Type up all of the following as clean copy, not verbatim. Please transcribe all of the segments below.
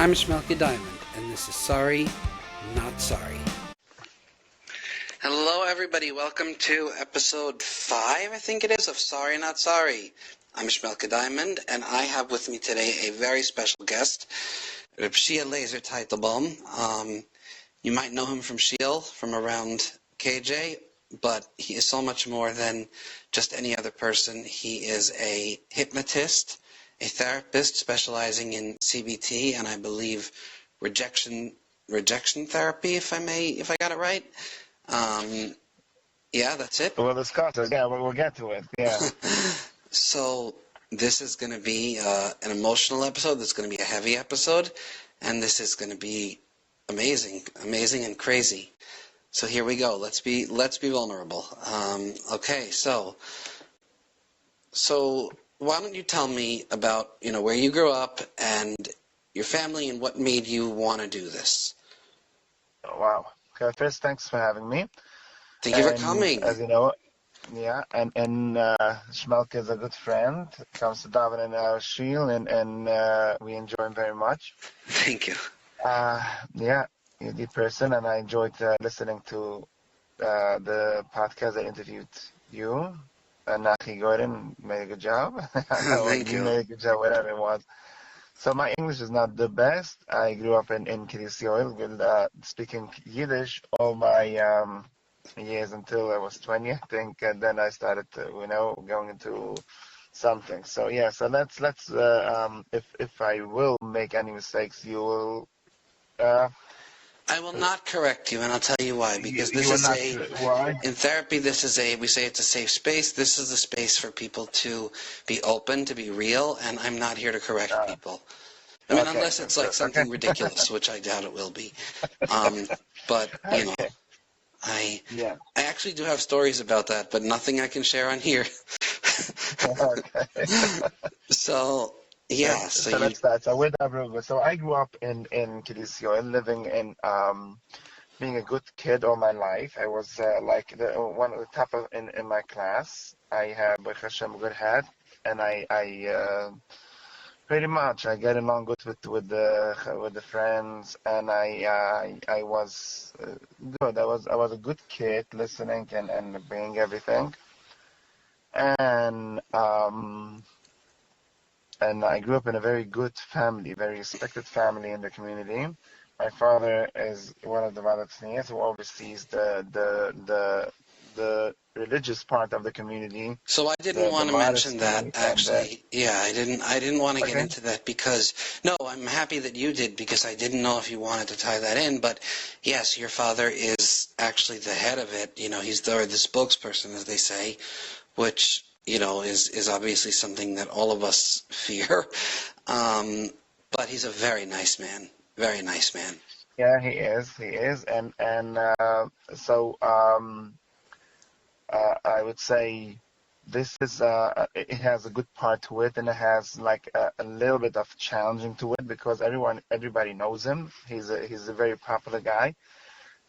I'm Shmelky Diamond, and this is Sorry, Not Sorry. Hello, everybody. Welcome to episode 5, I think it is, of Sorry, Not Sorry. I'm Shmelky Diamond, and I have with me today a very special guest, Shia Lazer Teitelbaum. You might know him from Shield, from around KJ, but he is so much more than just any other person. He is a hypnotist, a therapist specializing in CBT, and I believe rejection therapy, if I got it right. Yeah, that's it. We'll discuss it. Yeah, we'll get to it. Yeah. So this is going to be an emotional episode. This is going to be a heavy episode, and this is going to be amazing and crazy. So here we go. Let's be vulnerable. Okay, so why don't you tell me about where you grew up and your family and what made you want to do this? Oh, wow. Okay, first, thanks for having me. Thank you for coming. As you know, yeah, and Shmelk is a good friend. Comes to Daven and Shield, and we enjoy him very much. Thank you. Yeah, you're a deep person, and I enjoyed listening to the podcast. I interviewed you. Nachi Gordon made a good job. Thank you. Made a good job, whatever it was. So my English is not the best. I grew up in Kiryas with speaking Yiddish all my years until I was 20, I think, and then I started to, going into something. So yeah, so let's if I will make any mistakes, you will. I will not correct you, and I'll tell you why. Because this is why? In therapy, we say it's a safe space. This is a space for people to be open, to be real, and I'm not here to correct people. I mean, unless it's like something ridiculous, which I doubt it will be. But, I actually do have stories about that, but nothing I can share on here. So, yeah. So that's that. So with Avruga, so I grew up in Kiryas, living in being a good kid all my life. I was like one of the top in my class. I had Baruch Hashem good head, and I pretty much I get along good with the friends, and I was good. I was a good kid, listening and bringing everything, and I grew up in a very good family, very respected family in the community. My father is one of the Valatznias who oversees the religious part of the community. So I didn't want to mention that, actually. I didn't want to get into that because, no, I'm happy that you did because I didn't know if you wanted to tie that in. But yes, your father is actually the head of it. He's the spokesperson, as they say, which, is obviously something that all of us fear. But he's a very nice man. Very nice man. Yeah, he is. So I would say this is it has a good part to it, and it has like a little bit of challenging to it because everybody knows him. He's a very popular guy,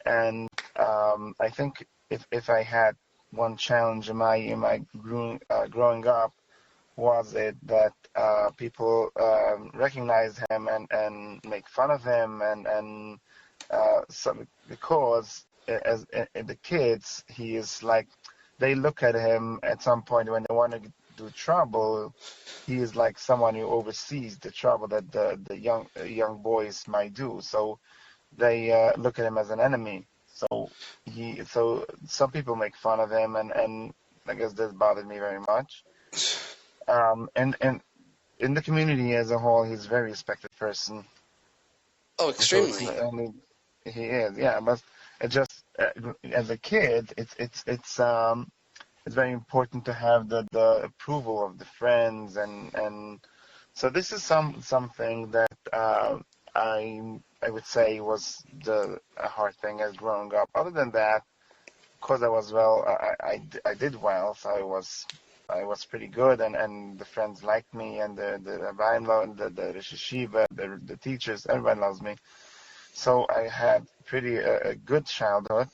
and I think if I had one challenge in my growing up, was it that people recognize him and make fun of him and so because as the kids, he is like, they look at him at some point when they want to do trouble. He is like someone who oversees the trouble that the young boys might do. So they look at him as an enemy. So some people make fun of him, and I guess this bothered me very much. And in the community as a whole, he's a very respected person. Oh, extremely. So he is, yeah. But it just as a kid, it's very important to have the approval of the friends, and so this is something that I would say was a hard thing as growing up. Other than that, because I was I did well, so I was pretty good, and the friends liked me, and the Rebbeim, the Yeshiva, the teachers, everyone loves me. So I had pretty a good childhood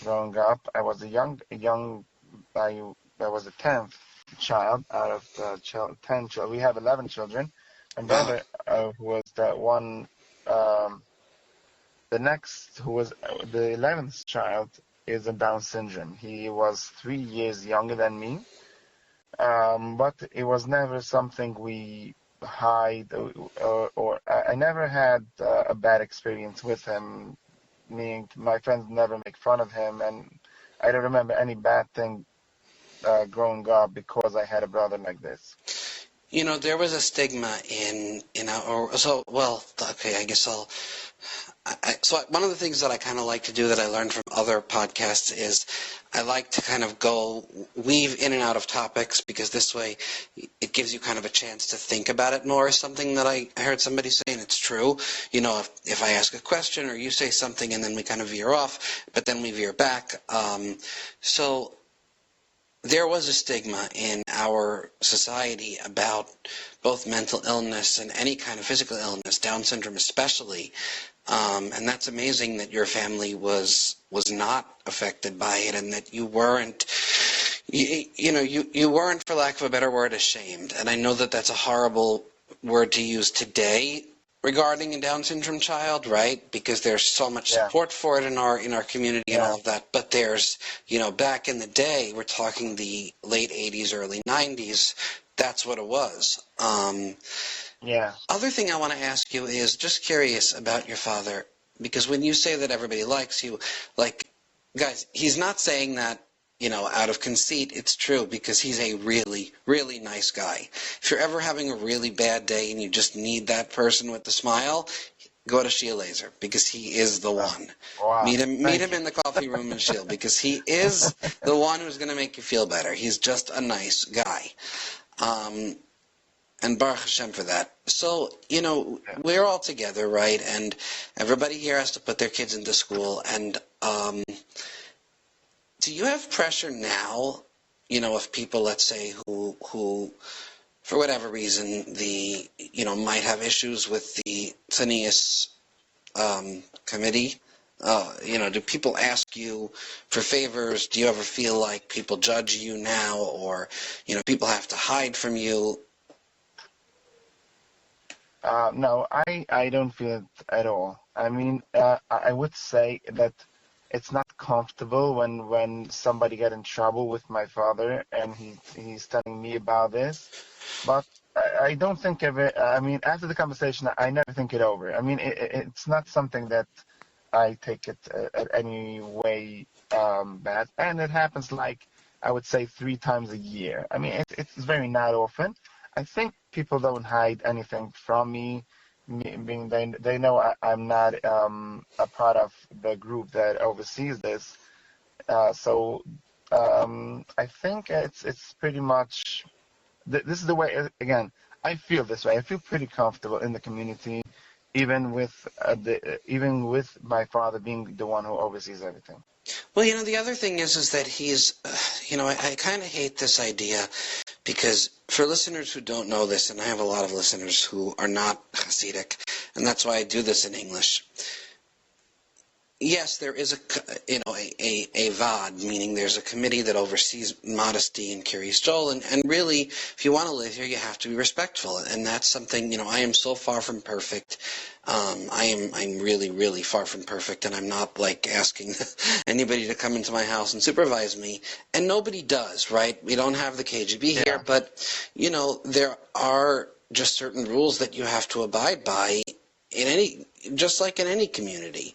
growing up. I was I was the 10th child out of the 10 children. We have 11 children. My brother, who was the one the next, who was the 11th child, is a Down syndrome. He was 3 years younger than me, but it was never something we hide, or I never had a bad experience with him. Meaning, my friends never make fun of him, and I don't remember any bad thing growing up because I had a brother like this. There was a stigma in our, so, well, okay, I guess one of the things that I kind of like to do that I learned from other podcasts is I like to kind of weave in and out of topics, because this way it gives you kind of a chance to think about it more. Something that I heard somebody say, and it's true. If I ask a question or you say something and then we kind of veer off, but then we veer back. So there was a stigma in our society about both mental illness and any kind of physical illness, Down syndrome especially. And that's amazing that your family was not affected by it, and that you weren't, you weren't, for lack of a better word, ashamed. And I know that that's a horrible word to use today regarding a Down syndrome child, right? Because there's so much support for it in our community and all of that. But there's, back in the day, we're talking the late 80s, early 90s, that's what it was. Other thing I want to ask you is, just curious about your father, because when you say that everybody likes you, like, guys, he's not saying that, out of conceit. It's true, because he's a really, really nice guy. If you're ever having a really bad day and you just need that person with the smile, go to Shia Lazer, because he is the one. Wow. Meet him in the coffee room in Shia, because he is the one who's going to make you feel better. He's just a nice guy. And Baruch Hashem for that. So, we're all together, right? And everybody here has to put their kids into school. And do you have pressure now, of people, let's say, who for whatever reason, might have issues with the Tznius committee? Do people ask you for favors? Do you ever feel like people judge you now, or, people have to hide from you? No, I don't feel it at all. I mean, I would say that it's not comfortable when somebody get in trouble with my father and he's telling me about this. But I don't think of it. I mean, after the conversation, I never think it over. I mean, it's not something that I take it at any way bad, and it happens, like, I would say 3 times a year. I mean, it's very not often. I think people don't hide anything from me, being they know I'm not a part of the group that oversees this. So I think it's pretty much this is the way. Again, I feel this way. I feel pretty comfortable in the community, even with my father being the one who oversees everything. Well, the other thing is that he's, I kind of hate this idea, because for listeners who don't know this, and I have a lot of listeners who are not Hasidic, and that's why I do this in English. Yes, there is a VAD, meaning there's a committee that oversees modesty and Kiryas Joel, and really, if you want to live here, you have to be respectful, and that's something, I am so far from perfect. I'm really, really far from perfect, and I'm not like asking anybody to come into my house and supervise me, and nobody does, right? We don't have the KGB here, but, there are just certain rules that you have to abide by just like in any community.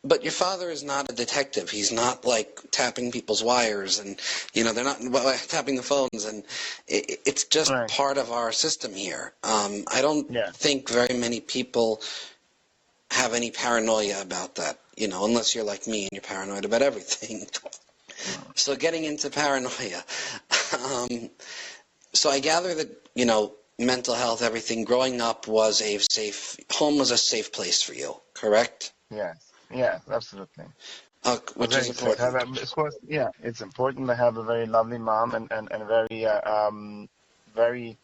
But your father is not a detective. He's not like tapping people's wires, and they're not tapping the phones, and it's just part of our system here. I don't think very many people have any paranoia about that, unless you're like me and you're paranoid about everything. So getting into paranoia. So I gather that, mental health, everything, growing up was home was a safe place for you, correct? Yes, absolutely. Which is important. Of course, it's important to have a very lovely mom and very, very,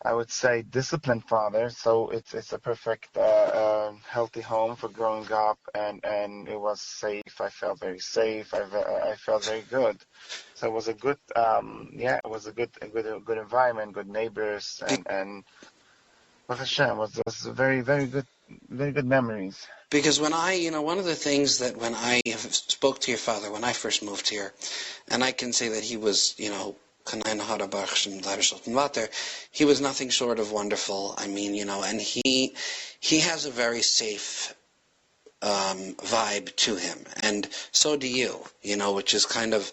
I would say, disciplined father. So it's a perfect, healthy home for growing up, and it was safe. I felt very safe. I felt very good. So it was a good, it was a good environment, good neighbors, and Baruch Hashem was very, very good memories. Because when one of the things that when I spoke to your father when I first moved here, and I can say that he was, Kanain Harabach Shem Sultan Vater, he was nothing short of wonderful. I mean, and he has a very safe vibe to him, and so do you, which is kind of,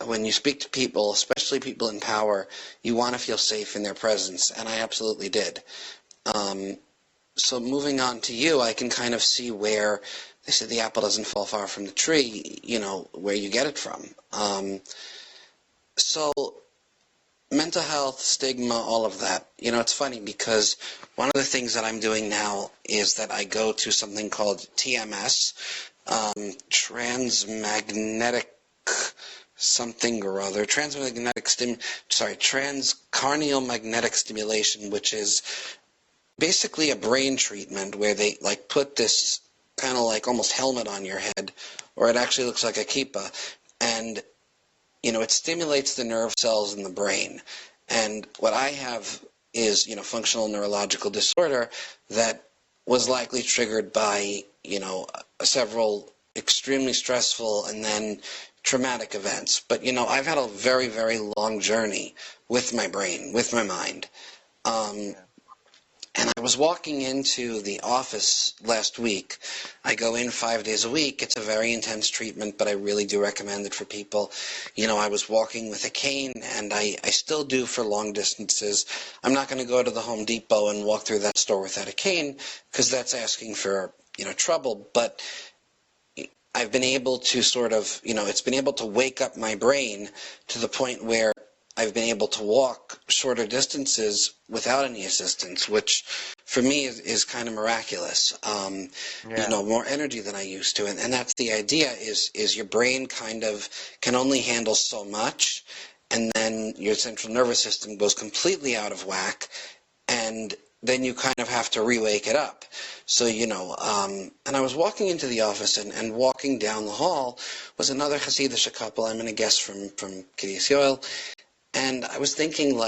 when you speak to people, especially people in power, you want to feel safe in their presence, and I absolutely did. So moving on to you, I can kind of see where they say the apple doesn't fall far from the tree, where you get it from. So mental health, stigma, all of that. It's funny because one of the things that I'm doing now is that I go to something called TMS, transmagnetic something or other, transcranial magnetic stimulation, which is basically a brain treatment where they put this kind of almost helmet on your head, or it actually looks like a kippah, and it stimulates the nerve cells in the brain. And what I have is functional neurological disorder that was likely triggered by several extremely stressful and then traumatic events. But I've had a very, very long journey with my brain, with my mind. And I was walking into the office last week. I go in 5 days a week. It's a very intense treatment, but I really do recommend it for people. I was walking with a cane, and I still do for long distances. I'm not going to go to the Home Depot and walk through that store without a cane, because that's asking for, trouble. But I've been able to sort of, it's been able to wake up my brain to the point where I've been able to walk shorter distances without any assistance, which for me is kind of miraculous. More energy than I used to. And that's the idea is your brain kind of can only handle so much, and then your central nervous system goes completely out of whack, and then you kind of have to re-wake it up. So, and I was walking into the office, and walking down the hall was another Hasidic couple. I'm a guest from Kiryas Yoel. And I was thinking,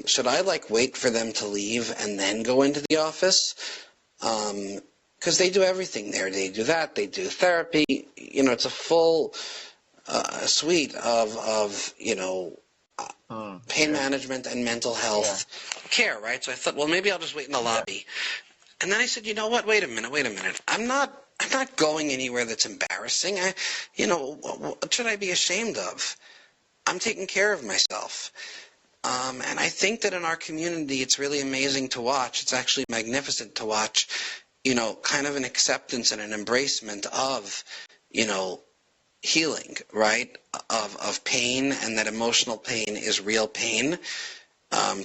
should I, wait for them to leave and then go into the office? Because they do everything there. They do that. They do therapy. It's a full suite of pain management and mental health care, right? So I thought, well, maybe I'll just wait in the lobby. And then I said, you know what? Wait a minute. I'm not going anywhere that's embarrassing. What should I be ashamed of? I'm taking care of myself. And I think that in our community, it's really amazing to watch. It's actually magnificent to watch, kind of an acceptance and an embracement of, healing, right? Of pain, and that emotional pain is real pain.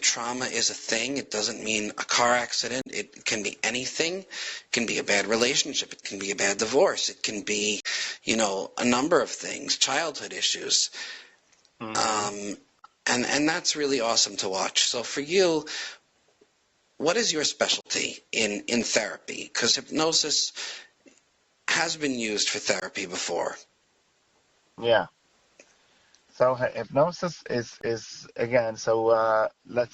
Trauma is a thing. It doesn't mean a car accident. It can be anything. It can be a bad relationship. It can be a bad divorce. It can be, a number of things, childhood issues. And that's really awesome to watch. So for you, what is your specialty in therapy? Because hypnosis has been used for therapy before. Yeah. So hypnosis is again. So let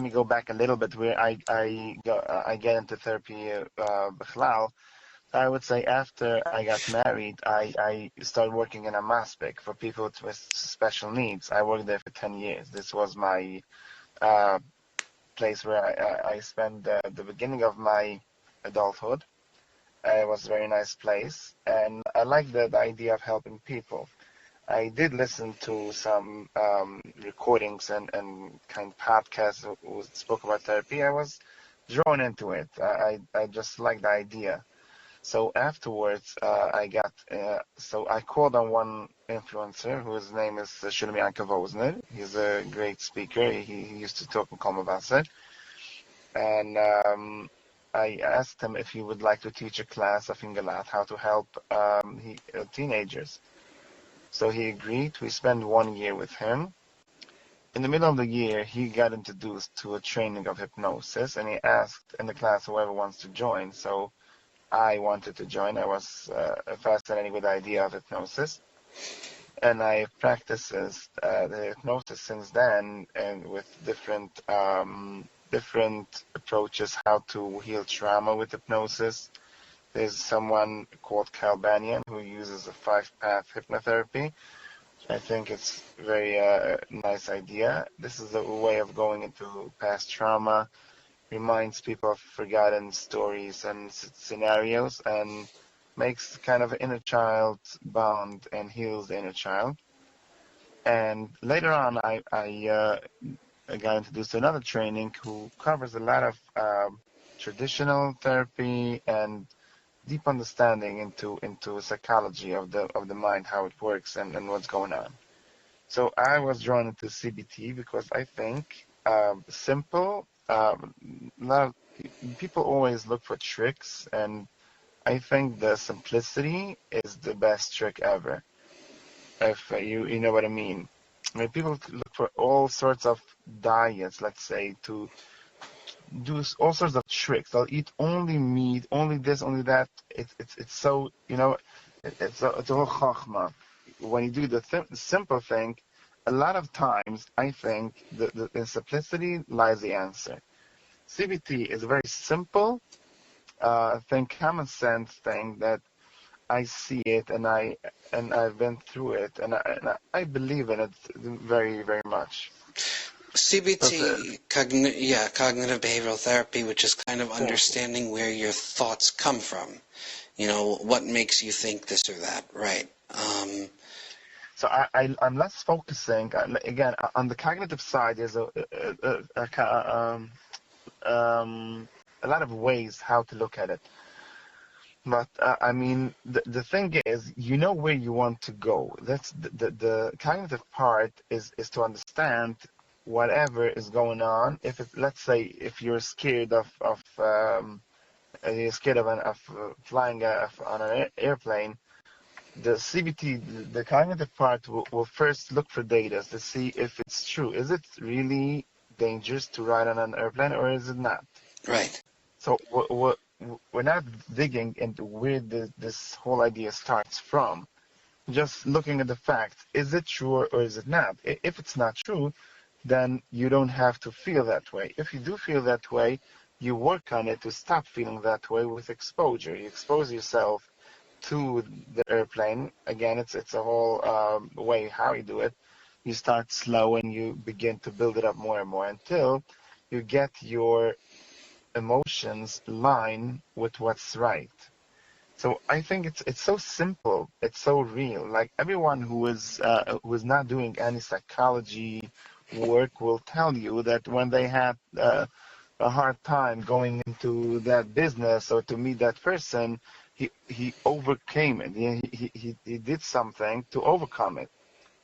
me go back a little bit where I get into therapy bichlal. I would say after I got married, I started working in a maspik for people with special needs. I worked there for 10 years. This was my place where I spent the beginning of my adulthood. It was a very nice place, and I liked the idea of helping people. I did listen to some recordings and kind of podcasts who spoke about therapy. I was drawn into it. I just liked the idea. So afterwards, I called on one influencer whose name is Shlomo Yankov Osner. He's a great speaker. He used to talk in Kol Mavasser. And I asked him if he would like to teach a class of Ingalat, how to help teenagers. So he agreed. We spent 1 year with him. In the middle of the year, he got introduced to a training of hypnosis, and he asked in the class whoever wants to join. So I wanted to join. I was fascinated with the idea of hypnosis, and I practiced the hypnosis since then, and with different different approaches how to heal trauma with hypnosis. There's someone called Cal Banyan who uses a 5-path hypnotherapy. I think it's a very nice idea. This is a way of going into past trauma, reminds people of forgotten stories and scenarios, and makes kind of inner child bond and heals the inner child. And later on, I got introduced to another training who covers a lot of traditional therapy and deep understanding into psychology of the mind, how it works and what's going on. So I was drawn into CBT because I think simple. A lot of people always look for tricks, and I think the simplicity is the best trick ever. If you know what I mean. I mean, people look for all sorts of diets, let's say, to do all sorts of tricks. They'll eat only meat, only this, only that. It's so, it's a whole chachma. When you do the simple thing, a lot of times I think in simplicity lies the answer. CBT is a very simple thing, common sense thing that I see it and I've been through it and I believe in it very, very much. Because, CBT, cognitive behavioral therapy, which is kind of understanding where your thoughts come from. What makes you think this or that, right? So I'm less focusing again on the cognitive side. There's a lot of ways how to look at it. But I mean, the thing is, you know where you want to go. That's the cognitive part is to understand whatever is going on. If it, let's say, if you're scared of flying on an airplane, the CBT, the cognitive part, will first look for data to see if it's true. Is it really dangerous to ride on an airplane, or is it not? Right. So we're not digging into where this whole idea starts from. Just looking at the facts. Is it true or is it not? If it's not true, then you don't have to feel that way. If you do feel that way, you work on it to stop feeling that way with exposure. You expose yourself to the airplane. Again, it's a whole way how you do it. You start slow and you begin to build it up more and more until you get your emotions line with what's right. So I think it's so simple, it's so real. Like everyone who is not doing any psychology work will tell you that when they had a hard time going into that business or to meet that person, he overcame it. He did something to overcome it,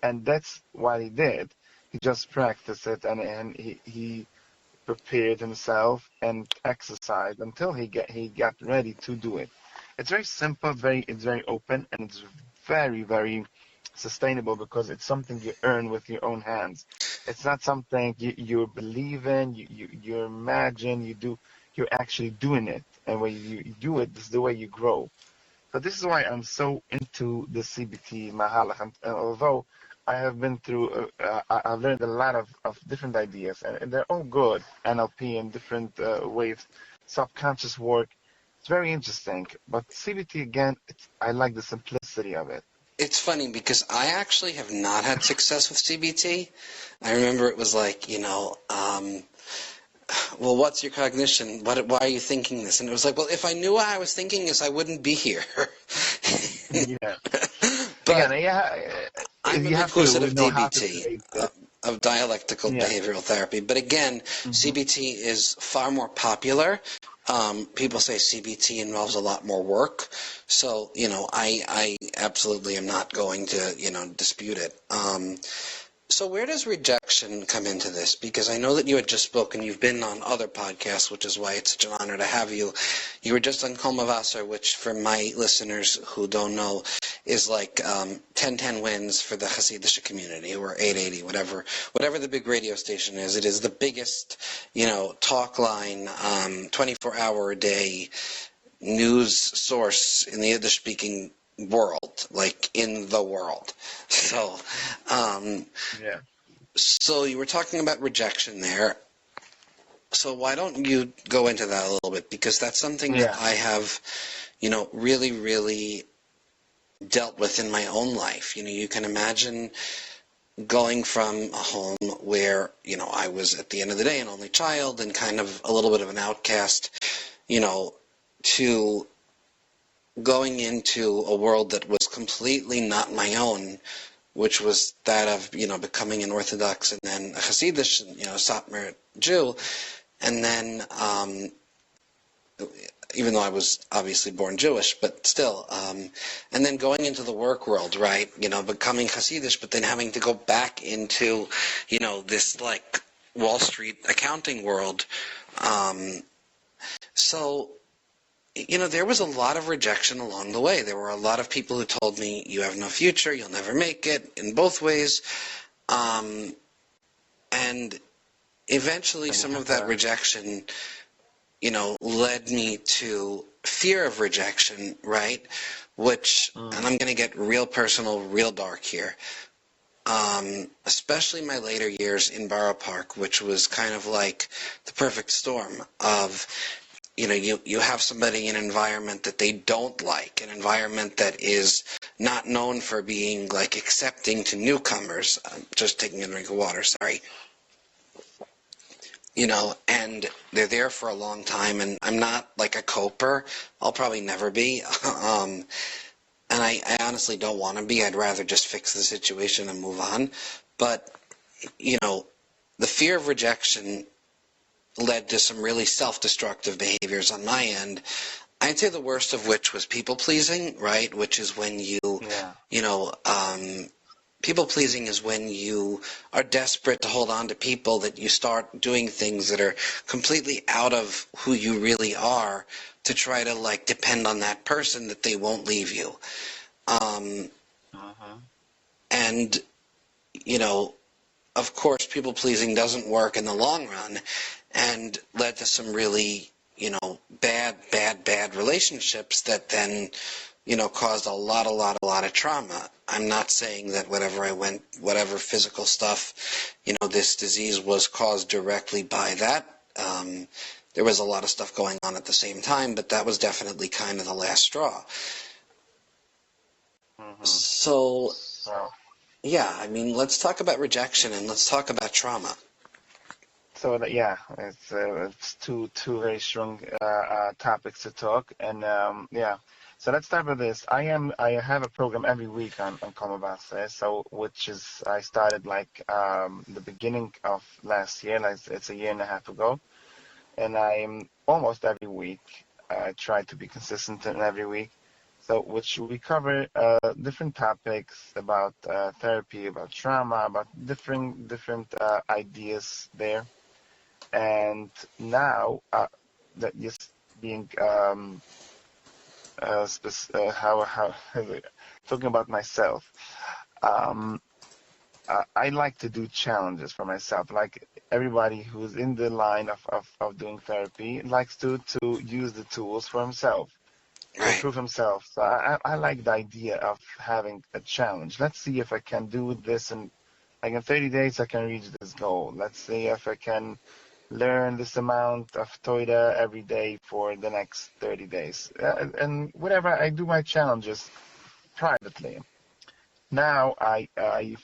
and that's what he did. He just practiced it, and he prepared himself and exercised until he got ready to do it. It's very simple, it's very open, and it's very, very sustainable because it's something you earn with your own hands. It's not something you believe in, you imagine, you're actually doing it. And when you do it, this is the way you grow. So this is why I'm so into the CBT Mahalach. And although I have been through, I've learned a lot of different ideas, and they're all good. NLP and different ways, subconscious work. It's very interesting. But CBT, again, I like the simplicity of it. It's funny because I actually have not had success with CBT. I remember it was like, well, what's your cognition? Why are you thinking this? And it was like, well, if I knew what I was thinking this, I wouldn't be here. Yeah. But Again, yeah, I'm a you big have closet to of know how to DBT, phrase it. of dialectical Yeah. behavioral therapy. But again, Hmm. CBT is far more popular. People say CBT involves a lot more work. So, I absolutely am not going to, dispute it. So where does rejection come into this? Because I know that you had just spoken, you've been on other podcasts, which is why it's such an honor to have you. You were just on Kol Mavasar, which for my listeners who don't know is like 10-10 wins for the Hasidic community, or 880, whatever the big radio station is. It is the biggest, talk line, 24-hour a day news source in the Yiddish-speaking world, like in the world. So, Yeah. so you were talking about rejection there. So why don't you go into that a little bit? Because that's something that Yeah. I have, really, really dealt with in my own life. You can imagine going from a home where, I was at the end of the day an only child and kind of a little bit of an outcast, to going into a world that was completely not my own, which was that of, becoming an Orthodox and then a Hasidish, Satmar Jew. And then, even though I was obviously born Jewish, but still, and then going into the work world, right? Becoming Hasidish, but then having to go back into, this like Wall Street accounting world. So, there was a lot of rejection along the way. There were a lot of people who told me, you have no future, you'll never make it, in both ways. And eventually And you some have of that rejection, led me to fear of rejection, right? Which, and I'm going to get real personal, real dark here. Especially my later years in Borough Park, which was kind of like the perfect storm of, you have somebody in an environment that they don't like, an environment that is not known for being like accepting to newcomers. I'm just taking a drink of water, sorry. And they're there for a long time, and I'm not like a coper. I'll probably never be. And I honestly don't want to be. I'd rather just fix the situation and move on. But, the fear of rejection led to some really self-destructive behaviors on my end. I'd say the worst of which was people-pleasing, right? Which is when yeah. people-pleasing is when you are desperate to hold on to people that you start doing things that are completely out of who you really are to try to, like, depend on that person that they won't leave you. Uh-huh. And, of course, people-pleasing doesn't work in the long run and led to some really, bad relationships that then, caused a lot of trauma. I'm not saying that whatever physical stuff, this disease was caused directly by that. There was a lot of stuff going on at the same time, but that was definitely kind of the last straw. So, So, yeah, I mean, let's talk about rejection and let's talk about trauma. so that, yeah, it's two very strong topics to talk, and yeah. So let's start with this. I have a program every week on Comabase, so which is I started like the beginning of last year, like it's a year and a half ago, and I'm almost every week. I try to be consistent in every week. So, which we cover different topics about therapy, about trauma, about different ideas there. And now, that just being how talking about myself, um, I like to do challenges for myself. Like everybody who's in the line of doing therapy likes to use the tools for himself to Right. improve himself. So I like the idea of having a challenge. Let's see if I can do this in 30 days I can reach this goal. Let's see if I can learn this amount of Toida every day for the next 30 days. And whatever I do my challenges privately. Now I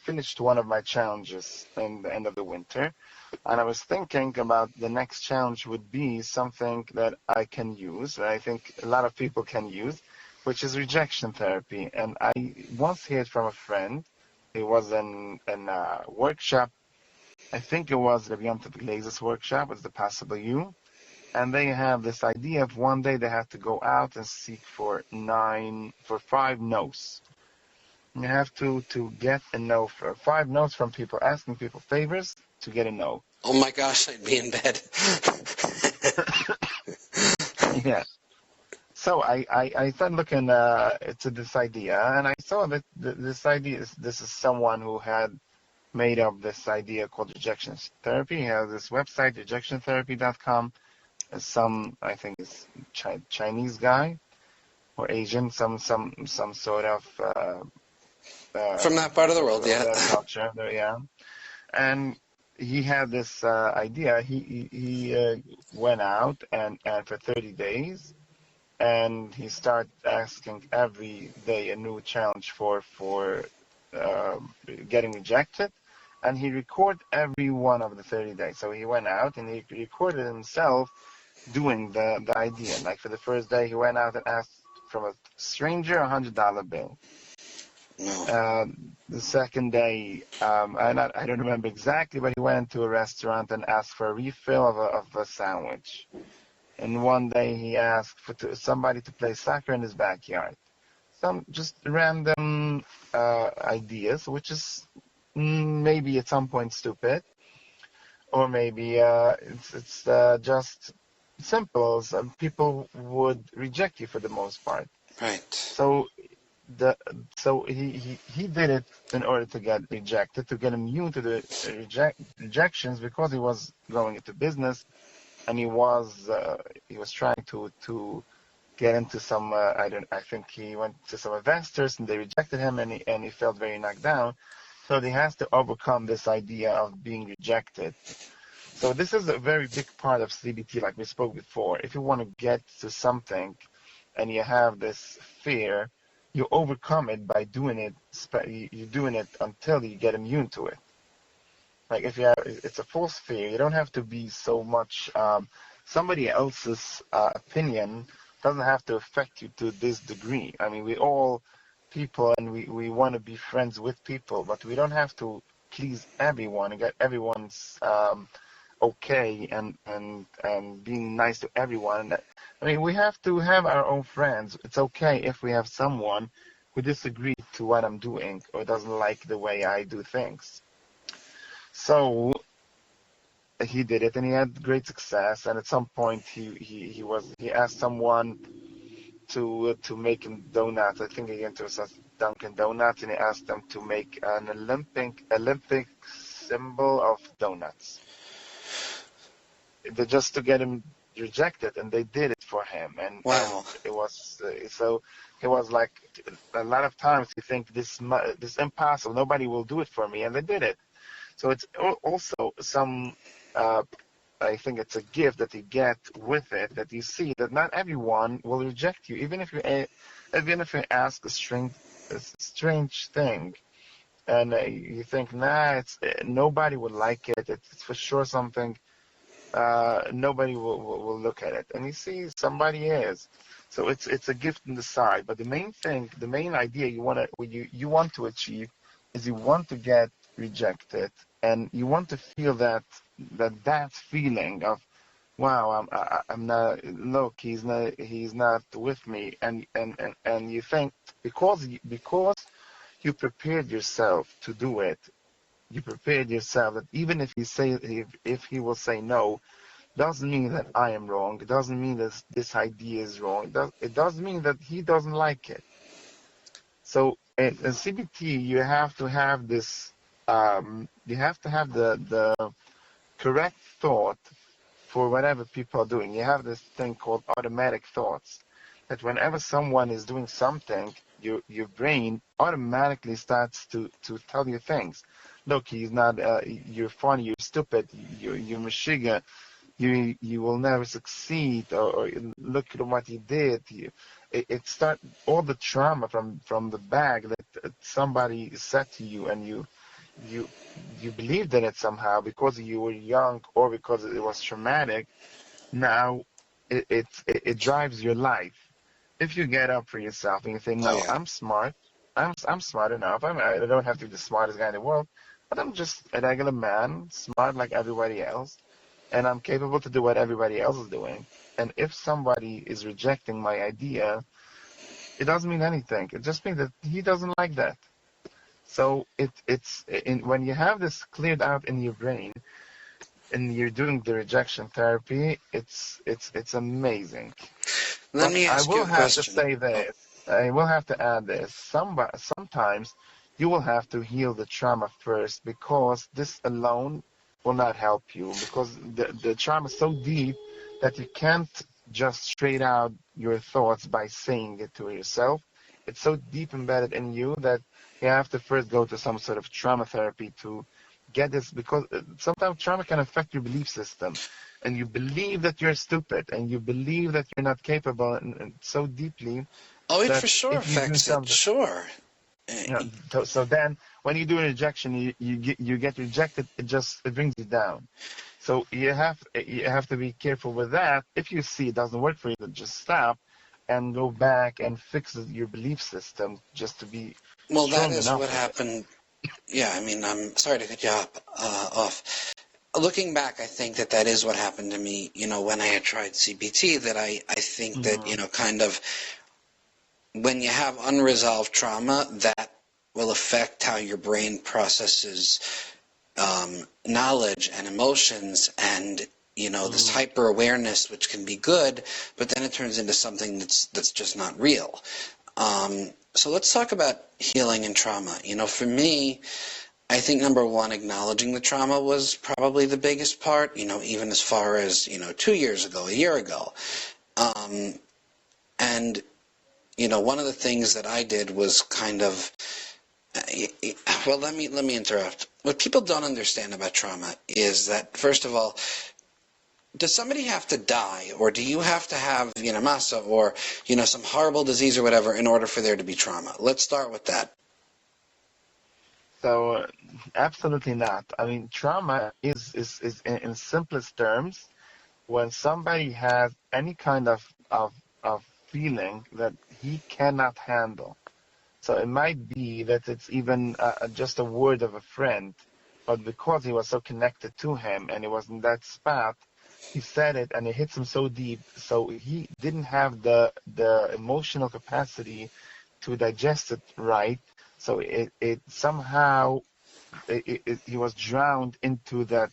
finished one of my challenges in the end of the winter, and I was thinking about the next challenge would be something that I can use, that I think a lot of people can use, which is rejection therapy. And I once heard from a friend, it was in a workshop, I think it was the Yom Tov Glazes workshop, it's the Possible You, and they have this idea of one day they have to go out and seek for 5 no's. You have to get a no for 5 no's from people, asking people favors to get a no. Oh my gosh, I'd be in bed. Yeah. So I started looking to this idea, and I saw that this is someone who had made up this idea called rejection therapy. He has this website, rejectiontherapy.com. Some, I think, is Chinese guy or Asian, some sort of From that part of the world, yeah. their culture there, yeah. And he had this idea. He went out and for 30 days, and he started asking every day a new challenge for uh, getting rejected, and he recorded every one of the 30 days. So he went out and he recorded himself doing the idea. Like for the first day, he went out and asked from a stranger $100 bill. No. The second day, I don't remember exactly, but he went to a restaurant and asked for a refill of a sandwich. And one day he asked for somebody to play soccer in his backyard. Some just random ideas, which is maybe at some point stupid, or maybe it's just simple. Some people would reject you for the most part. Right. So the so he did it in order to get rejected, to get immune to the rejections, because he was going into business, and he was trying to get into some I think he went to some investors and they rejected him, and he felt very knocked down. So he has to overcome this idea of being rejected. So this is a very big part of CBT, like we spoke before. If you want to get to something and you have this fear, you overcome it by doing it. You're doing it until you get immune to it. Like if you have, it's a false fear. You don't have to be so much. Somebody else's opinion doesn't have to affect you to this degree. I mean, we all people, and we want to be friends with people, but we don't have to please everyone and get everyone's okay and being nice to everyone. I mean, we have to have our own friends. It's okay if we have someone who disagrees to what I'm doing or doesn't like the way I do things. So he did it, and he had great success. And at some point, he asked someone to make him donuts. I think he went to Dunkin' Donuts, and he asked them to make an Olympic symbol of donuts. Just to get him rejected, and they did it for him. And Wow. it was so it was like a lot of times you think this impossible, nobody will do it for me, and they did it. So it's also some, I think it's a gift that you get with it, that you see that not everyone will reject you, even if you ask a strange thing, and you think, nah, nobody would like it. It's for sure something. Nobody will look at it, and you see somebody is. So it's a gift in the side. But the main thing, the main idea you want to achieve is you want to get rejected, and you want to feel that feeling of, wow, I'm not, look, he's not with me, and you think, because you prepared yourself to do it, you prepared yourself that even if he will say no, doesn't mean that I am wrong. It doesn't mean that this idea is wrong. It does mean that he doesn't like it. So in CBT, you have to have this. You have to have the correct thought for whatever people are doing. You have this thing called automatic thoughts. That whenever someone is doing something, your brain automatically starts to tell you things. Look, he's not. You're funny. You're stupid. You're Meshiga. You will never succeed, or look at what he did. It start all the trauma from the bag that somebody said to you, and you you believed in it somehow because you were young or because it was traumatic. Now it drives your life. If you get up for yourself and you think, Oh no, yeah. I'm smart, I'm smart enough. I don't have to be the smartest guy in the world, but I'm just a regular man, smart like everybody else, and I'm capable to do what everybody else is doing. And if somebody is rejecting my idea, it doesn't mean anything. It just means that he doesn't like that. So when you have this cleared out in your brain and you're doing the rejection therapy, it's amazing. Let But me I ask you will a have to question. say Oh, this. I will have to add this. Sometimes you will have to heal the trauma first, because this alone will not help you, because the trauma is so deep that you can't just straight out your thoughts by saying it to yourself. It's so deep embedded in you that you have to first go to some sort of trauma therapy to get this because sometimes trauma can affect your belief system, and you believe that you're stupid, and you believe that you're not capable, and so deeply Oh, it that for sure if you do affects it. something, Sure. so then when you do a rejection, you get rejected. It brings you down. So you have to be careful with that. If you see it doesn't work for you, then just stop and go back and fix your belief system just to be Well, that strong is enough what with it. happened. Yeah, I mean, I'm sorry to cut you off. Looking back, I think that that is what happened to me, when I had tried CBT, that I think that, Mhm. kind of when you have unresolved trauma, that will affect how your brain processes knowledge and emotions and this Mm. hyper awareness, which can be good, but then it turns into something that's just not real. So let's talk about healing and trauma. For me, I think number one, acknowledging the trauma was probably the biggest part. Even as far as 2 years ago, a year ago, and one of the things that I did was kind of well, let me interrupt. What people don't understand about trauma is that, first of all, does somebody have to die, or do you have to have masa or some horrible disease or whatever in order for there to be trauma? Let's start with that. So absolutely not. I mean, trauma is in simplest terms when somebody has any kind of feeling that he cannot handle. So it might be that it's even just a word of a friend, but because he was so connected to him and it was in that spot, he said it and it hits him so deep. So he didn't have the emotional capacity to digest it right. So it somehow he was drowned into that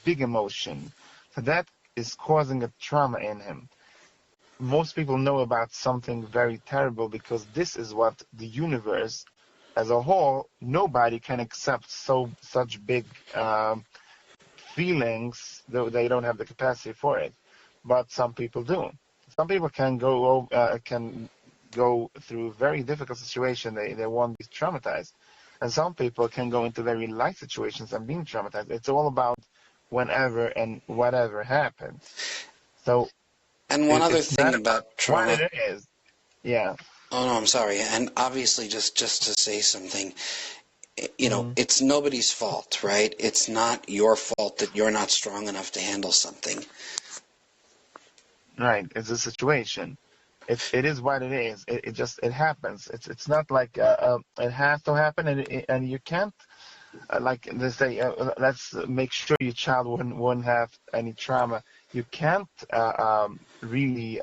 big emotion. So that is causing a trauma in him. Most people know about something very terrible because this is what the universe as a whole, nobody can accept such big feelings, though they don't have the capacity for it. But some people do. Some people can go through very difficult situation. They won't be traumatized, and some people can go into very light situations and being traumatized. It's all about whenever and whatever happens. So And one other it's thing not about about what trauma. it is. Yeah. Oh no, I'm sorry. And obviously, just to say something, Mm, it's nobody's fault, right? It's not your fault that you're not strong enough to handle something. right. It's a situation. It is what it is. It happens. It's not like it has to happen, and you can't like they say. Let's make sure your child wouldn't have any trauma. You can't really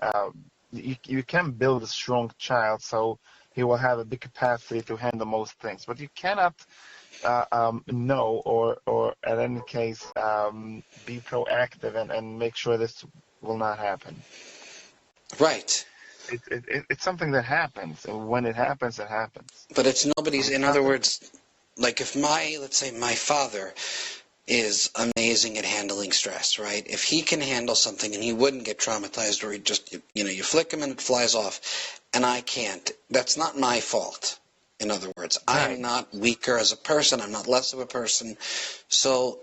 you can build a strong child so he will have a big capacity to handle most things, but you cannot know or in any case be proactive and make sure this will not happen. Right. It's something that happens, and when it happens, it happens. But it's So nobody's, in it's other nothing. words, like if let's say my father is amazing at handling stress, right? If he can handle something and he wouldn't get traumatized or he just, you flick him and it flies off, and I can't, that's not my fault. In other words, I am Right, not weaker as a person. I'm not less of a person. So,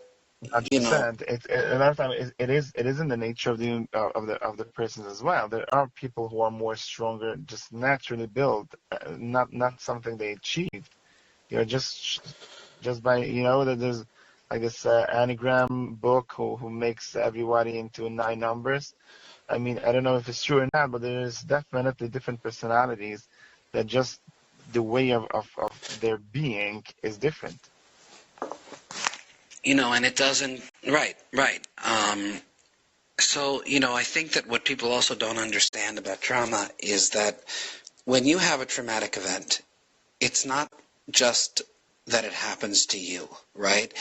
you know, 100%. A lot of time it is in the nature of the persons as well. There are people who are more stronger, just naturally built, not something they achieved. Just by that there's like this anagram book who makes everybody into nine numbers. I mean, I don't know if it's true or not, but there's definitely different personalities that just the way of their being is different. and it doesn't, right, right. So, I think that what people also don't understand about trauma is that when you have a traumatic event, it's not just that it happens to you, right?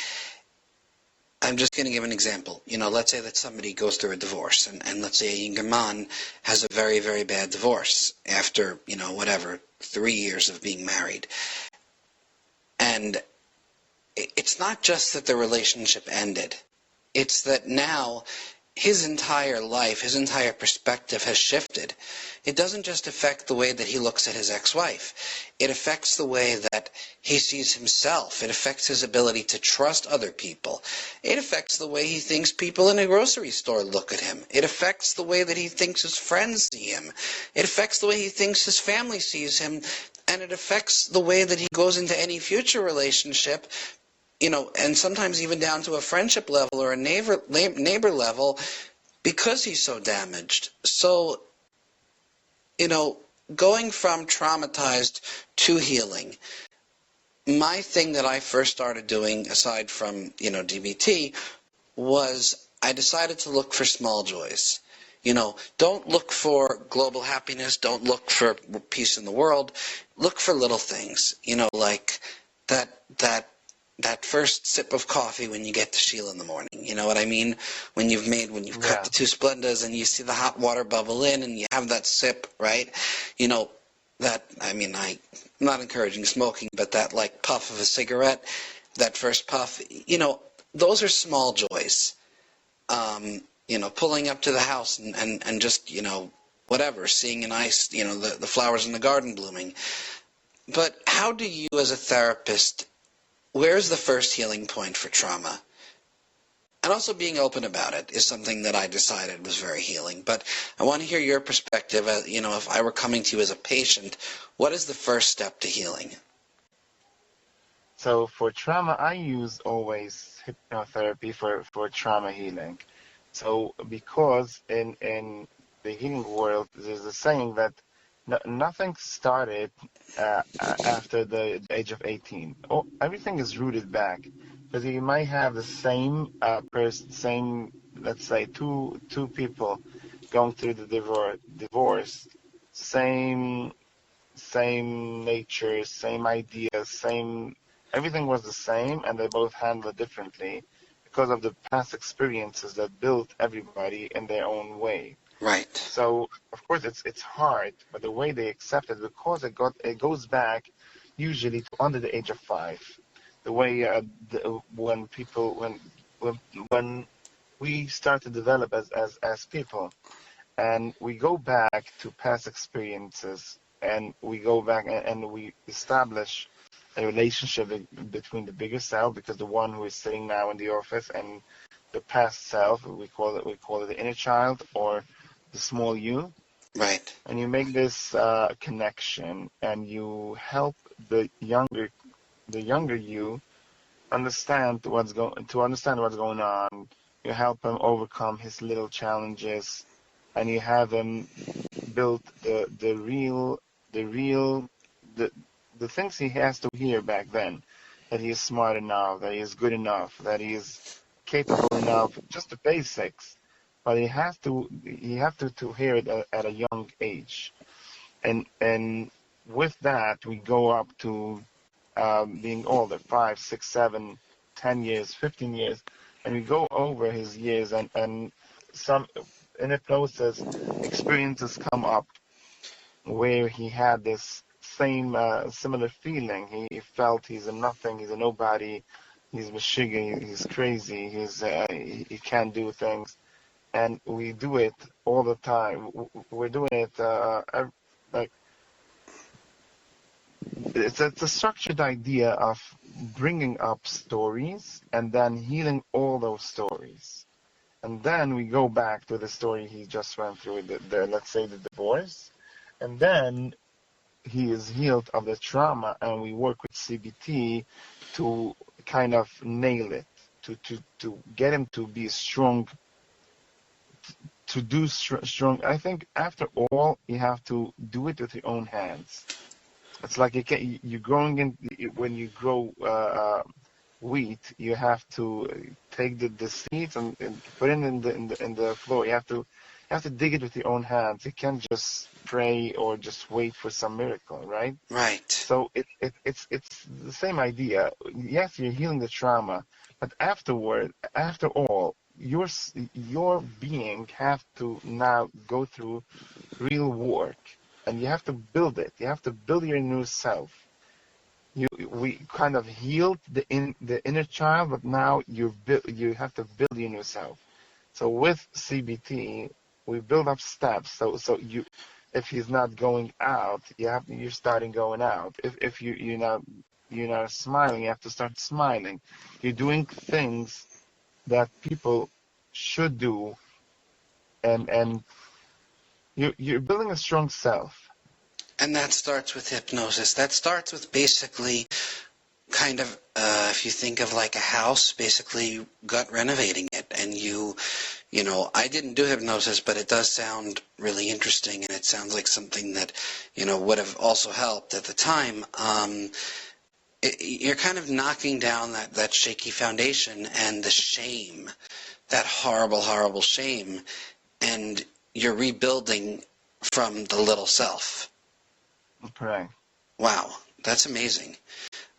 I'm just going to give an example. Let's say that somebody goes through a divorce, and let's say a younger man has a very, very bad divorce after, whatever, 3 years of being married. And it's not just that the relationship ended. It's that now his entire life, his entire perspective has shifted. It doesn't just affect the way that he looks at his ex-wife. It affects the way that he sees himself. It affects his ability to trust other people. It affects the way he thinks people in a grocery store look at him. It affects the way that he thinks his friends see him. It affects the way he thinks his family sees him. And it affects the way that he goes into any future relationship, and sometimes even down to a friendship level or a neighbor level, because he's so damaged. So, going from traumatized to healing, my thing that I first started doing, aside from, DBT, was I decided to look for small joys. Don't look for global happiness. Don't look for peace in the world. Look for little things, like that first sip of coffee when you get to Sheila in the morning. You know what I mean? When you've cut Yeah. the two Splendas and you see the hot water bubble in and you have that sip, right? I'm not encouraging smoking, but that like puff of a cigarette, that first puff, those are small joys. Pulling up to the house and just, whatever, seeing a nice, the flowers in the garden blooming. But how do you as a therapist, where's the first healing point for trauma? And also being open about it is something that I decided was very healing. But I want to hear your perspective. If I were coming to you as a patient, what is the first step to healing? So for trauma, I use always hypnotherapy for trauma healing. So because in the healing world, there's a saying that nothing started after the age of 18. Oh, everything is rooted back because you might have the same person, same, let's say two people going through the divorce, same nature, same ideas, same everything was the same, and they both handled it differently because of the past experiences that built everybody in their own way. Right. So of course it's hard, but the way they accept it, because it goes back usually to under the age of 5. The way when people when we start to develop as people, and we go back to past experiences, and we go back and we establish a relationship between the bigger self, because the one who is sitting now in the office, and the past self, we call it the inner child, or the small you. Right. And you make this connection, and you help the younger you understand what's going on. You help him overcome his little challenges, and you have him build the real the the things he has to hear back then, that he is smart enough, that he is good enough, that he is capable enough, just the basics. But he have to hear it at a young age, and with that we go up to being older, 5, 6, 7, 10 years, 15 years, and we go over his years, and some in the process experiences come up where he had this same similar feeling. He felt he's a nothing, he's a nobody, he's Meshuggah, he's crazy, he can't do things, and we do it all the time. We're doing it like it's a structured idea of bringing up stories and then healing all those stories. And then we go back to the story he just went through, the let's say the divorce, and then he is healed of the trauma, and we work with CBT to kind of nail it, to get him to be strong, to do strong. I think after all, you have to do it with your own hands. It's like you're growing in, when you grow wheat, you have to take the seeds and put it in the floor. You have to dig it with your own hands. You can't just pray or just wait for some miracle, right? Right. So it's the same idea. Yes, you're healing the trauma, but after all, your being have to now go through real work, and you have to build it. You have to build your new self. We kind of healed the inner child, but now you have to build your new self. So with CBT, we build up steps. So if he's not going out, you're starting going out. If you're not smiling, you have to start smiling. You're doing things that people should do, and you're building a strong self. And that starts with hypnosis. That starts with basically kind of, if you think of like a house, basically gut renovating it. And I didn't do hypnosis, but it does sound really interesting, and it sounds like something that, would have also helped at the time. You're kind of knocking down that shaky foundation and the shame, that horrible, horrible shame, and you're rebuilding from the little self. Correct. Wow, that's amazing.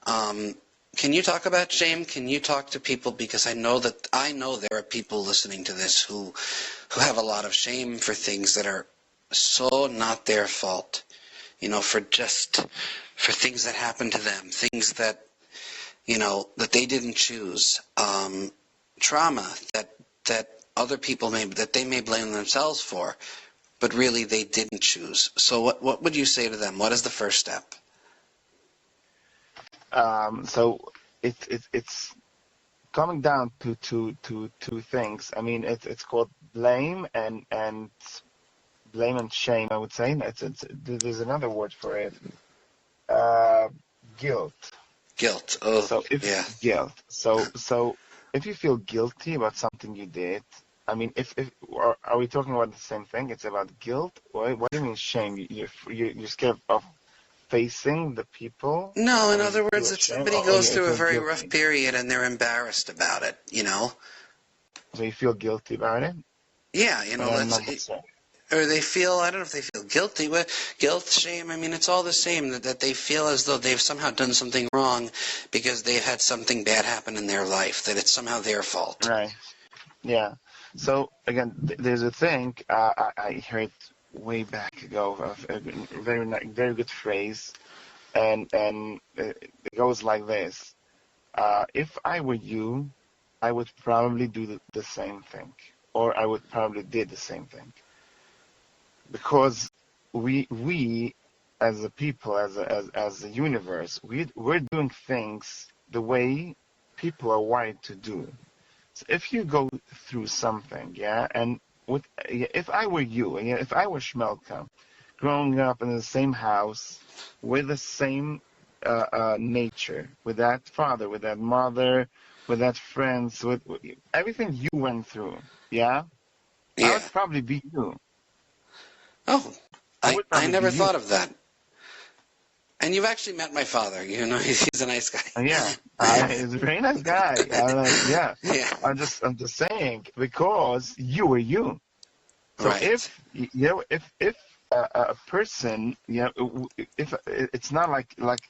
Can you talk about shame? Can you talk to people, because I know there are people listening to this who have a lot of shame for things that are so not their fault. For things that happen to them, things that that they didn't choose, trauma that other people may blame themselves for, but really they didn't choose. So what would you say to them? What is the first step? So it's coming down to two things. I mean, it's called blame and blame and shame. I would say there's another word for it. Uh, Guilt. Guilt. Oh, So if yeah. guilt. So if you feel guilty about something you did, I mean, if are we talking about the same thing? It's about guilt. What do you mean shame? You're scared of facing the people, No, in and you other feel words, if ashamed, somebody or goes you through a feel very rough guilty. period and they're embarrassed about it. So you feel guilty about it, Yeah, and I'm that's not saying. or they feel, I don't know if they feel guilty, but guilt, shame, I mean, it's all the same, that they feel as though they've somehow done something wrong because they've had something bad happen in their life, that it's somehow their fault. Right. Yeah. So again, there's a thing I heard way back ago of a very good phrase, and it goes like this: if I were you, I would probably do the same thing, or I would probably did the same thing, because we as a people, as a universe, we're doing things the way people are wired to do. So if you go through something, yeah, and if I were you, yeah, if I were Shmelka, growing up in the same house with the same nature, with that father, with that mother, with that friends, with everything you went through, yeah, I Yeah. would probably be you. Oh, I I, would I probably be never you. thought of that. And you've actually met my father. He's a nice Yeah, guy. he's a very nice guy. Yeah, Yeah, I'm just saying because you were you. So right. if a person, if it's not like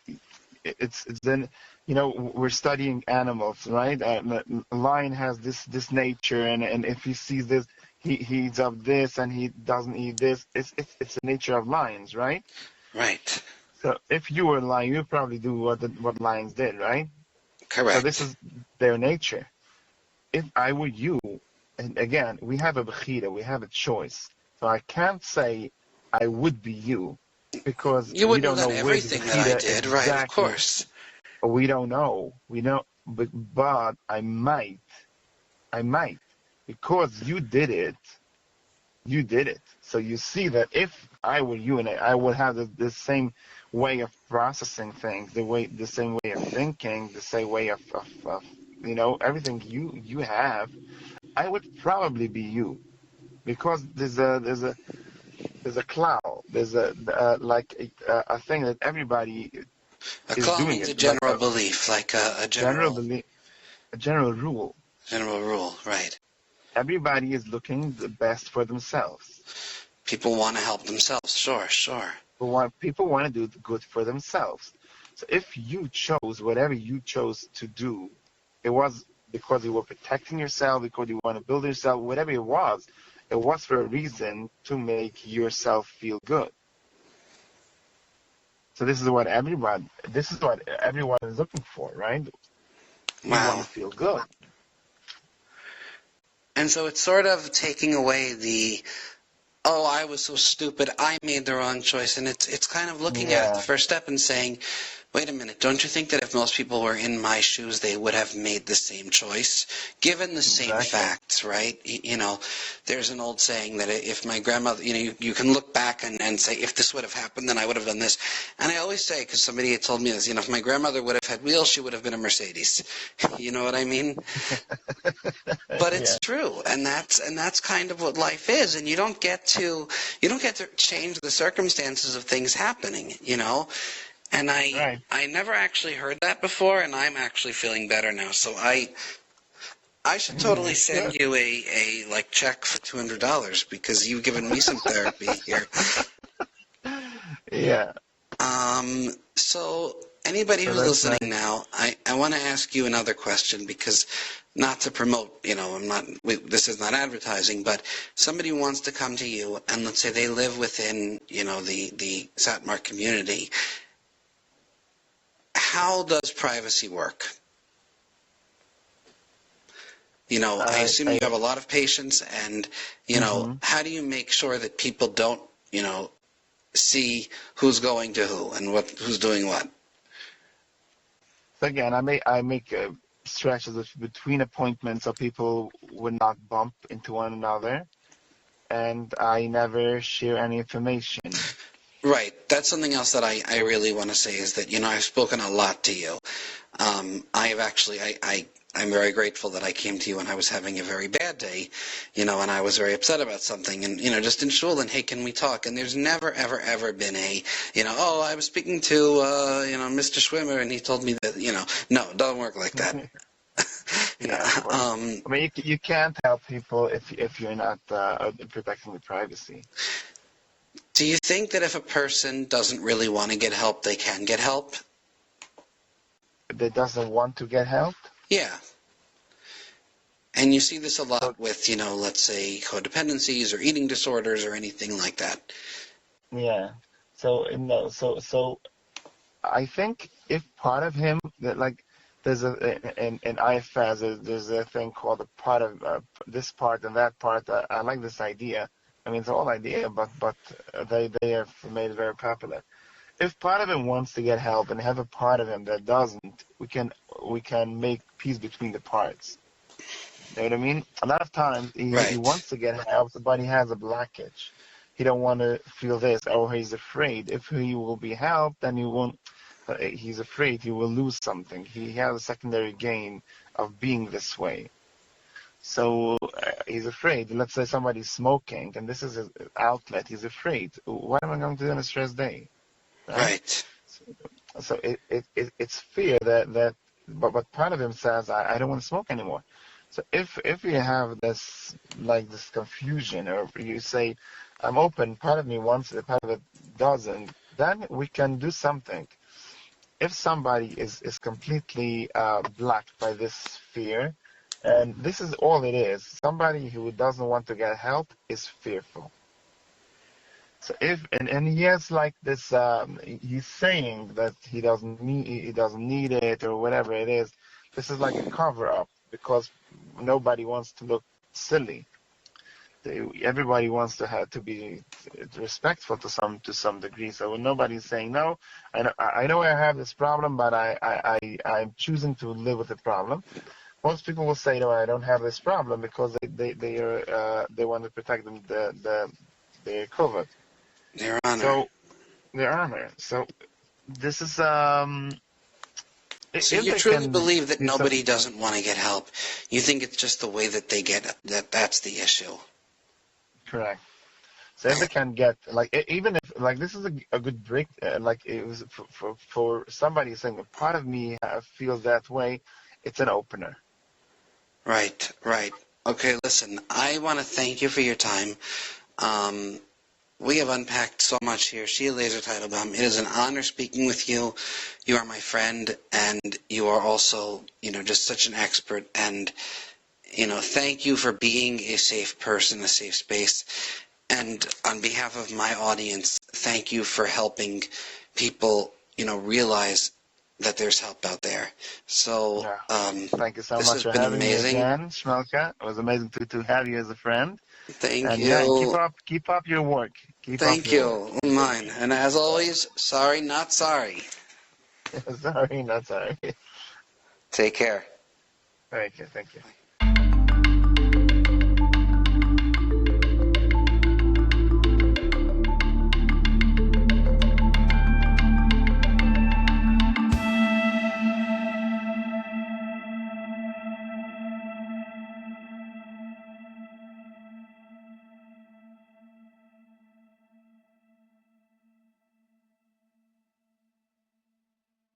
it's then, we're studying animals, right? A lion has this nature, and if he sees this, he eats of this, and he doesn't eat this. It's the nature of lions, right? Right. So if you were a lion, you'd probably do what lions did, right? So this Correct. is their nature. If I were you, and again, we have a bechira, we have a choice. So I can't say I would be you because You we wouldn't have don't know done where the everything that I bechira did, right? Of exactly. course. We don't know. We know, but I might. I might, because you did it. You did it. So you see that if I were you, and I would have the same way of processing things, the same way of thinking, the same way of everything you have, I would probably be you, because there's a cloud, there's a thing that everybody A is call doing means it, a like general belief, like a general general belief, a general rule. general rule, right? Everybody is looking the best for themselves. People want to help themselves. Sure, sure. People want to do the good for themselves. So if you chose whatever you chose to do, it was because you were protecting yourself, because you want to build yourself, whatever it was for a reason to make yourself feel good. So this is what everyone is looking for, right? We want Wow. to feel good. And so it's sort of taking away the, oh, I was so stupid, I made the wrong choice. And it's kind of looking at the Yeah, first step and saying, wait a minute, don't you think that if most people were in my shoes, they would have made the same choice, given the same exactly. facts, right? There's an old saying that if my grandmother, you can look back and say, if this would have happened, then I would have done this. And I always say, because somebody had told me this, if my grandmother would have had wheels, she would have been a Mercedes. You know what I mean? But Yeah, it's true, and that's kind of what life is, and you don't get to change the circumstances of things happening. And I right. I never actually heard that before, and I'm actually feeling better now. So I should Yeah, totally you send should. you a like check for $200 because you've given me some therapy here. Yeah. So anybody So who's that's listening nice. now, I want to ask you another question because not to promote, this is not advertising, but somebody wants to come to you and let's say they live within, the Satmar community. How does privacy work? I assume you I have a lot of patients and, hmm how do you make sure that people don't, see who's going to who and who's doing what? So again, I make stretches between appointments so people would not bump into one another, and I never share any information. Right. That's something else that I really want to say is that, I've spoken a lot to you. I have actually, I'm very grateful that I came to you when I was having a very bad day, and I was very upset about something and, just in shul and, hey, can we talk? And there's never, ever, ever been oh, I was speaking to, Mr. Schwimmer and he told me that, no, it doesn't work like that. Yeah, of course. I mean, you can't help people if you're not protecting the privacy. Do you think that if a person doesn't really want to get help, they can get help? That doesn't want to get help. Yeah. And you see this a So lot with, let's say codependencies or eating disorders or anything like that. yeah, so no, so I think if part of him that like there's in IFS there's a thing called a part of this part and that part. I like this idea. I mean, it's an old idea, but they have made it very popular. If part of him wants to get help and have a part of him that doesn't, we can make peace between the parts. You know what I mean? A lot of times he Right. wants to get help, but he has a blockage. He don't want to feel this, or he's afraid. If he will be helped, then he won't. He's afraid he will lose something. He has a secondary gain of being this way. So he's afraid. Let's say somebody's smoking, and this is his outlet. He's afraid. What am I going to do on a stress day, right? Right. So it's fear but part of him says, I don't want to smoke anymore. So if you have this like this confusion, or you say, I'm open, part of me wants it, part of it doesn't, then we can do something. If somebody is completely blocked by this fear, and this is all it is, somebody who doesn't want to get help is fearful. So if and he has like this, he's saying that he doesn't need it or whatever it is. This is like a cover up because nobody wants to look silly. Everybody wants to have to be respectful to some degree. So when nobody's saying no, I know I have this problem, but I'm choosing to live with the problem. Most people will say, no, I don't have this problem because they want to protect them their covered. Your Honor. So there are there. So this is So if you they truly can believe that do some nobody doesn't want to get help. You think it's just the way that they get that's the issue. correct. So if they can get like even if like this is a good break, like it was for somebody saying a part of me feels that way, it's an opener. Right, right. Okay, listen, I want to thank you for your time. Um, we have unpacked so much here. Shia Lazer Teitelbaum, it is an honor speaking with you. You are my friend, and you are also, just such an expert. And, thank you for being a safe person, a safe space. And on behalf of my audience, thank you for helping people, realize that there's help out there. So Yeah. Thank you so this much has for been having me amazing. again, Shmelka. It was amazing to have you as a friend. Thank And yeah, and you. keep up your work. Keep up Thank your work. you. Mine. And as always, sorry, not sorry. Sorry, not sorry. Take care. Thank you. Thank you.